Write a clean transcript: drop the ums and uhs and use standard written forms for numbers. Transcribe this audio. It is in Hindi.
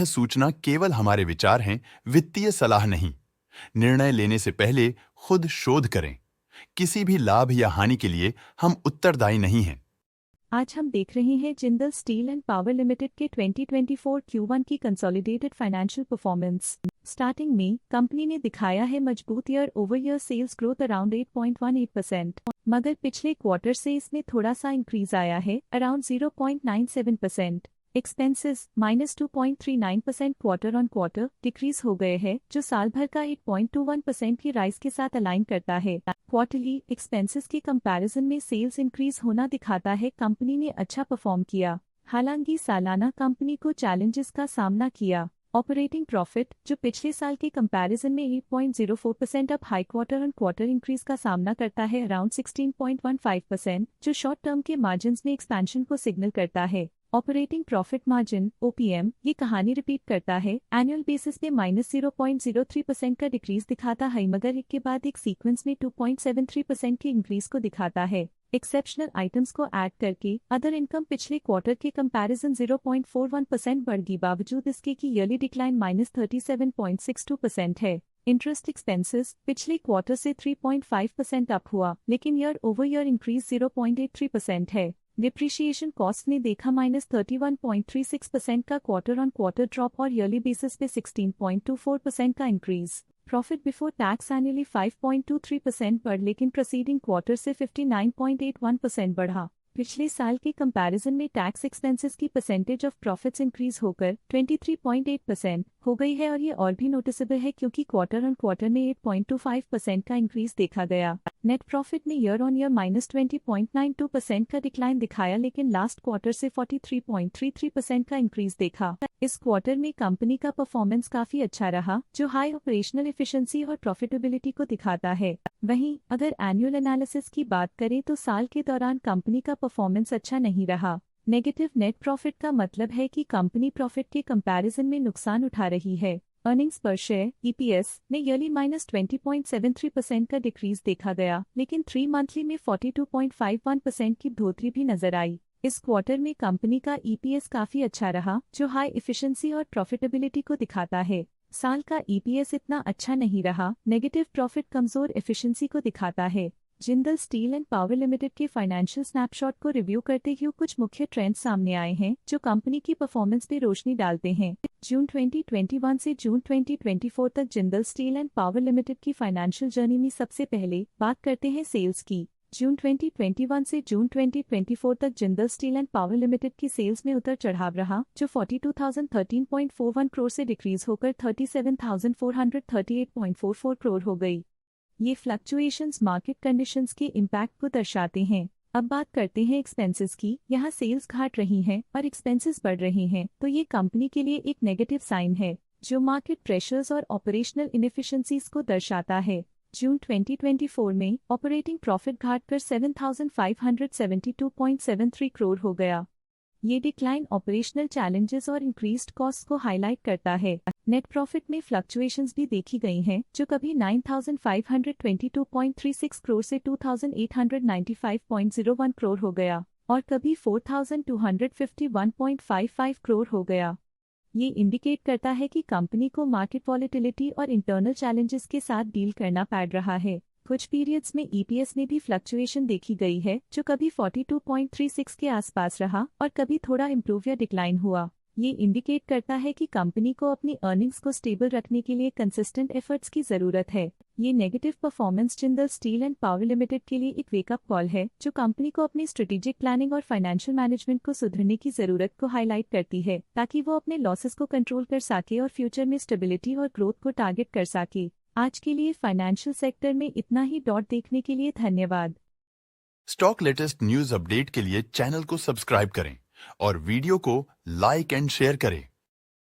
सूचना केवल हमारे विचार हैं, वित्तीय सलाह नहीं। निर्णय लेने से पहले खुद शोध करें। किसी भी लाभ या हानि के लिए हम उत्तरदायी नहीं हैं। आज हम देख रहे हैं Jindal steel and power limited के 2024 Q1 की कंसोलिडेटेड फाइनेंशियल परफॉर्मेंस। स्टार्टिंग में कंपनी ने दिखाया है मजबूत year over year sales growth around 8.18%, मगर पिछले क्वार्टर से इसमें थोड़ा सा इंक्रीज आया है around 0.97%। Expenses -2.39% quarter on quarter decrease हो गए हैं, जो साल भर का 8.21% की राइज के साथ अलाइन करता है। क्वार्टरली एक्सपेंसेस के कंपैरिजन में सेल्स इंक्रीज होना दिखाता है कंपनी ने अच्छा परफॉर्म किया। हालांकि सालाना कंपनी को चैलेंजेस का सामना किया। ऑपरेटिंग प्रॉफिट, जो पिछले साल के कंपैरिजन में 8.04% अब high quarter on quarter increase का सामना करता है अराउंड 16.15%, जो शॉर्ट टर्म के मार्जिन्स में एक्सपेंशन को सिग्नल करता है। ऑपरेटिंग प्रॉफिट मार्जिन OPM ये कहानी रिपीट करता है। एनुअल बेसिस पे -0.03% का डिक्रीज दिखाता है, मगर एक के बाद एक सीक्वेंस में 2.73% की इंक्रीज को दिखाता है। एक्सेप्शनल आइटम्स को ऐड करके अदर इनकम पिछले क्वार्टर के कंपैरिजन 0.41% बढ़ गई, बावजूद इसके की ईयरली डिक्लाइन -37.62% है। इंटरेस्ट एक्सपेंसेस पिछले क्वार्टर से 3.5% अप हुआ, लेकिन ईयर ओवर ईयर इंक्रीज 0.83% है। डिप्रिशिएशन कॉस्ट ने देखा -31.36% का क्वार्टर ऑन क्वार्टर ड्रॉप और ईयरली बेसिस पे 16.24% का increase. Profit before tax annually 5.23% बढ़, लेकिन प्रीसीडिंग क्वार्टर से 59.81% बढ़ा। पिछले साल के कंपैरिजन में टैक्स एक्सपेंसेस की परसेंटेज ऑफ प्रॉफिट्स इंक्रीज होकर 23.8% हो गई है, और ये और भी नोटिसेबल है क्योंकि क्वार्टर ऑन क्वार्टर में 8.25% का इंक्रीज देखा गया। नेट प्रॉफिट ने ईयर ऑन ईयर -20.92% का डिक्लाइन दिखाया, लेकिन लास्ट क्वार्टर से 43.33% का इंक्रीज देखा। इस क्वार्टर में कंपनी का परफॉर्मेंस काफी अच्छा रहा, जो हाई ऑपरेशनल एफिशिएंसी और प्रॉफिटेबिलिटी को दिखाता है। वहीं अगर एनुअल एनालिसिस की बात करें तो साल के दौरान कंपनी का परफॉर्मेंस अच्छा नहीं रहा। नेगेटिव नेट प्रॉफिट का मतलब है कि कंपनी प्रॉफिट के कंपैरिजन में नुकसान उठा रही है। अर्निंग्स पर शेयर EPS ने ईयरली -20.73% का डिक्रीज देखा गया, लेकिन 3 मंथली में 42.51% की बढ़ोतरी भी नजर आई। इस क्वार्टर में कंपनी का EPS काफी अच्छा रहा, जो हाई एफिशिएंसी और प्रॉफिटेबिलिटी को दिखाता है। साल का EPS इतना अच्छा नहीं रहा। नेगेटिव प्रॉफिट कमजोर एफिशिएंसी को दिखाता है। Jindal steel and power limited के फाइनेंशियल स्नैपशॉट को रिव्यू करते हुए कुछ मुख्य ट्रेंड्स सामने आए हैं, जो कंपनी की परफॉर्मेंस पे रोशनी डालते हैं। जून 2021 से जून 2024 तक Jindal steel and power limited की फाइनेंशियल जर्नी में सबसे पहले बात करते हैं सेल्स की। जून 2021 से जून 2024 तक Jindal steel and power limited की सेल्स में उतर चढ़ाव रहा, जो 42,013.41 करोड़ से डिक्रीज होकर 37,438.44 करोड़ हो गई। ये फ्लक्चुएशंस मार्केट कंडीशंस के इम्पैक्ट को दर्शाते हैं। अब बात करते हैं एक्सपेंसेस की। यहाँ सेल्स घट रही हैं और एक्सपेंसेस बढ़ रहे हैं, तो ये कंपनी के लिए एक नेगेटिव साइन है, जो मार्केट प्रेशर्स और ऑपरेशनल इनएफिशिएंसीज को दर्शाता है। जून 2024 में ऑपरेटिंग प्रॉफिट घटकर 7,572.73 करोड़ हो गया। ये डिक्लाइन ऑपरेशनल चैलेंजेस और इंक्रीज्ड कॉस्ट को हाईलाइट करता है। नेट प्रॉफिट में फ्लक्चुएशंस भी देखी गई हैं, जो कभी 9,522.36 करोड़ से 2,895.01 करोड़ हो गया और कभी 4,251.55 करोड़ हो गया। ये इंडिकेट करता है कि कंपनी को मार्केट वॉलेटिलिटी और इंटरनल चैलेंजेस के साथ डील करना पड़ रहा है। कुछ पीरियड्स में EPS में भी फ्लक्चुएशन देखी गई है, जो कभी 42.36 के आसपास रहा और कभी थोड़ा इम्प्रूव या डिक्लाइन हुआ। ये इंडिकेट करता है कि कंपनी को अपनी अर्निंग्स को स्टेबल रखने के लिए कंसिस्टेंट एफर्ट्स की जरूरत है। ये negative performance Jindal steel and power limited के लिए एक वेकअप कॉल है, जो कंपनी को अपनी स्ट्रेटेजिक प्लानिंग और फाइनेंशियल मैनेजमेंट को सुधरने की जरूरत को हाईलाइट करती है, ताकि वो अपने लॉसेस को कंट्रोल कर सके और फ्यूचर में स्टेबिलिटी और ग्रोथ को टारगेट कर सके। आज के लिए फाइनेंशियल सेक्टर में इतना ही। देखने के लिए धन्यवाद। स्टॉक लेटेस्ट न्यूज अपडेट के लिए चैनल को सब्सक्राइब करें और वीडियो को लाइक एंड शेयर करें।